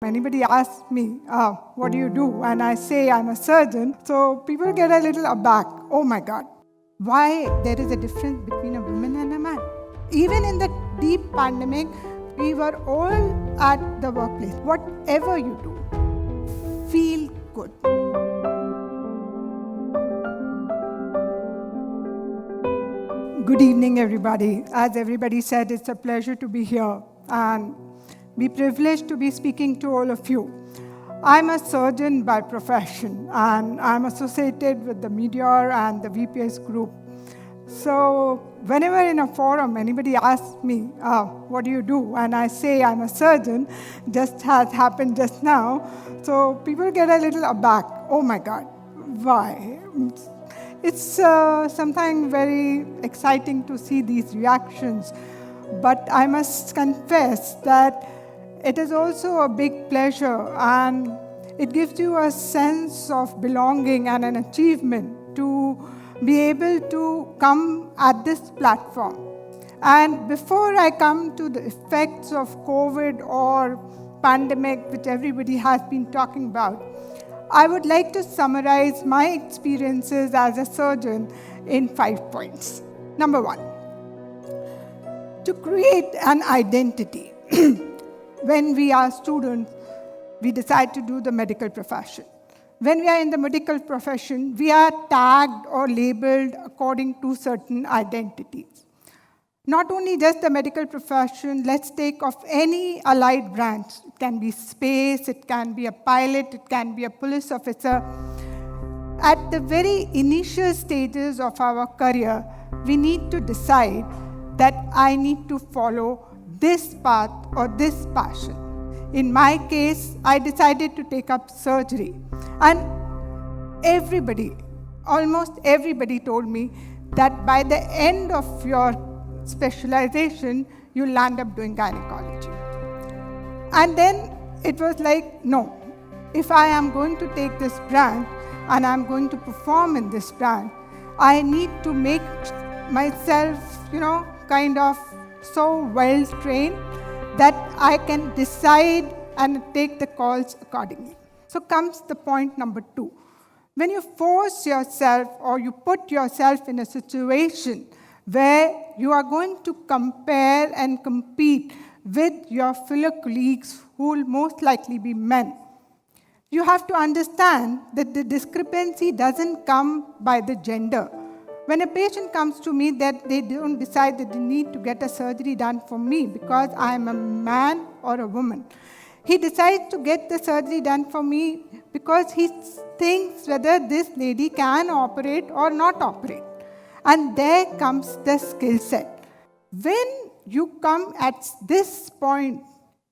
Anybody asks me, what do you do? And I say I'm a surgeon. So people get a little aback. Oh my God, why there is a difference between a woman and a man? Even in the deep pandemic, we were all at the workplace. Whatever you do, feel good. Good evening, everybody. As everybody said, it's a pleasure to be here and be privileged to be speaking to all of you. I'm a surgeon by profession, and I'm associated with the Meteor and the VPS group. So whenever in a forum, anybody asks me, what do you do? And I say I'm a surgeon, just has happened just now. So people get a little aback. Oh my God, why? It's sometimes very exciting to see these reactions. But I must confess that it is also a big pleasure, and it gives you a sense of belonging and an achievement to be able to come at this platform. And before I come to the effects of COVID or pandemic, which everybody has been talking about, I would like to summarize my experiences as a surgeon in 5 points. Number 1, to create an identity. When we are students, we decide to do the medical profession. When we are in the medical profession, we are tagged or labeled according to certain identities. Not only just the medical profession, let's take of any allied branch. It can be space, it can be a pilot, it can be a police officer. At the very initial stages of our career, we need to decide that I need to follow this path or this passion. In my case, I decided to take up surgery. And almost everybody told me that by the end of your specialization, you'll land up doing gynecology. And then it was like, no, if I am going to take this branch and I'm going to perform in this branch, I need to make myself, kind of so well trained that I can decide and take the calls accordingly. So comes the point number 2. When you force yourself or you put yourself in a situation where you are going to compare and compete with your fellow colleagues who will most likely be men, you have to understand that the discrepancy doesn't come by the gender. When a patient comes to me, that they don't decide that they need to get a surgery done for me because I am a man or a woman. He decides to get the surgery done for me because he thinks whether this lady can operate or not operate. And there comes the skill set. When you come at this point,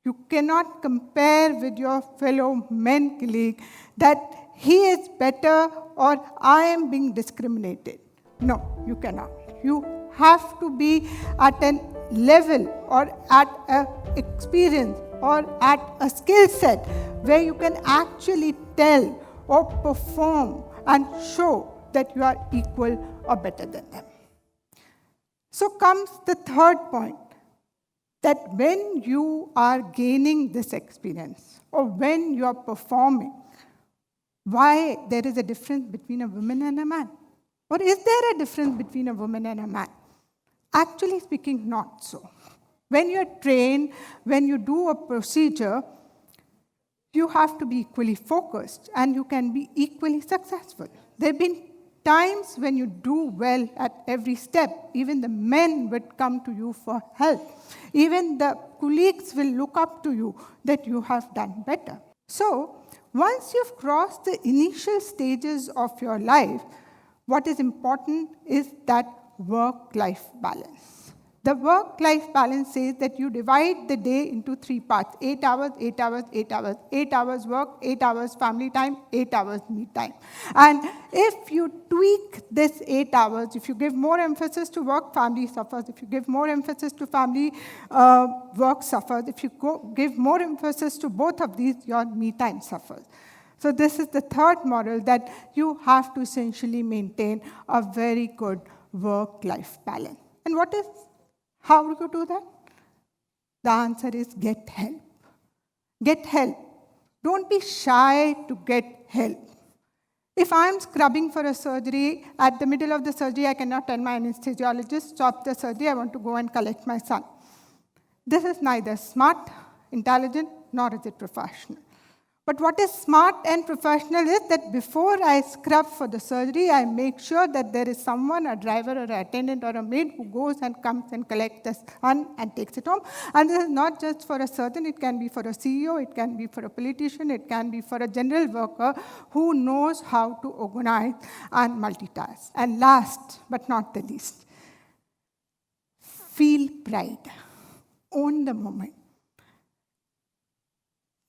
you cannot compare with your fellow men colleague that he is better or I am being discriminated. No, you cannot. You have to be at a level or at an experience or at a skill set where you can actually tell or perform and show that you are equal or better than them. So comes the third point, that when you are gaining this experience or when you are performing, why there is a difference between a woman and a man? Or is there a difference between a woman and a man? Actually speaking, not so. When you're trained, when you do a procedure, you have to be equally focused and you can be equally successful. There have been times when you do well at every step. Even the men would come to you for help. Even the colleagues will look up to you that you have done better. So, once you've crossed the initial stages of your life, what is important is that work-life balance. The work-life balance says that you divide the day into 3 parts, 8 hours, 8 hours, 8 hours. 8 hours work, 8 hours family time, 8 hours me time. And if you tweak this 8 hours, if you give more emphasis to work, family suffers. If you give more emphasis to family, work suffers. If you give more emphasis to both of these, your me time suffers. So this is the third model, that you have to essentially maintain a very good work-life balance. And how do you do that? The answer is get help. Get help. Don't be shy to get help. If I'm scrubbing for a surgery, at the middle of the surgery, I cannot tell my anesthesiologist, stop the surgery, I want to go and collect my son. This is neither smart, intelligent, nor is it professional. But what is smart and professional is that before I scrub for the surgery, I make sure that there is someone, a driver or an attendant or a maid, who goes and comes and collects the son and takes it home. And this is not just for a surgeon, it can be for a CEO, it can be for a politician, it can be for a general worker who knows how to organize and multitask. And last but not the least, feel pride. Own the moment.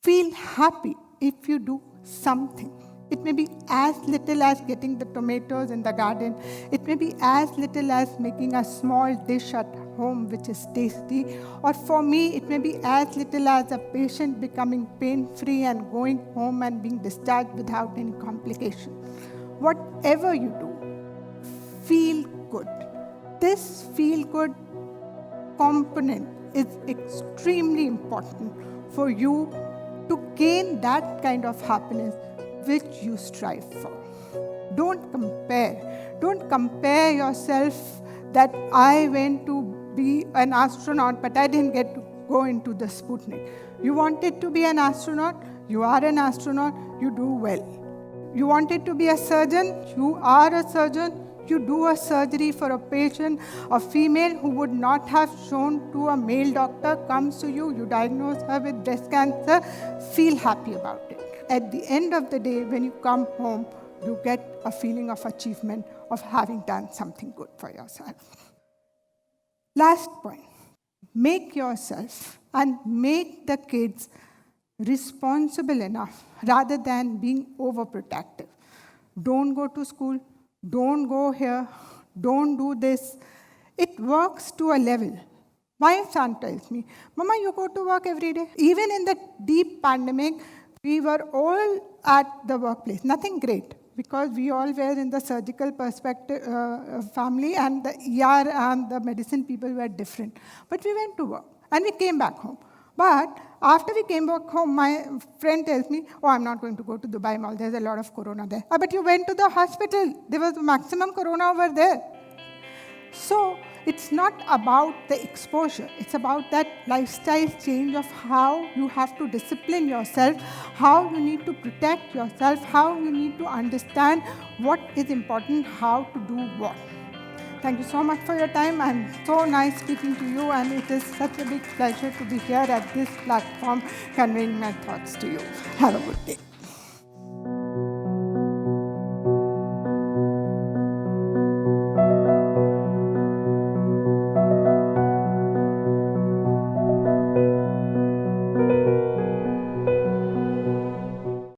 Feel happy if you do something. It may be as little as getting the tomatoes in the garden. It may be as little as making a small dish at home which is tasty. Or for me, it may be as little as a patient becoming pain-free and going home and being discharged without any complication. Whatever you do, feel good. This feel-good component is extremely important for you to gain that kind of happiness which you strive for. Don't compare. Don't compare yourself that I went to be an astronaut, but I didn't get to go into the Sputnik. You wanted to be an astronaut, you are an astronaut, you do well. You wanted to be a surgeon, you are a surgeon, you do a surgery for a patient, a female who would not have shown to a male doctor comes to you, you diagnose her with breast cancer, feel happy about it. At the end of the day, when you come home, you get a feeling of achievement of having done something good for yourself. Last point, make yourself and make the kids responsible enough rather than being overprotective. Don't go to school. Don't go here, don't do this. It works to a level. My son tells me, Mama, you go to work every day. Even in the deep pandemic, we were all at the workplace. Nothing great, because we all were in the surgical perspective family, and the ER and the medicine people were different. But we went to work, and we came back home. But after we came back home, my friend tells me, oh, I'm not going to go to Dubai Mall. There's a lot of corona there. But you went to the hospital. There was maximum corona over there. So it's not about the exposure. It's about that lifestyle change of how you have to discipline yourself, how you need to protect yourself, how you need to understand what is important, how to do what. Thank you so much for your time, and so nice speaking to you, and it is such a big pleasure to be here at this platform conveying my thoughts to you. Have a good day.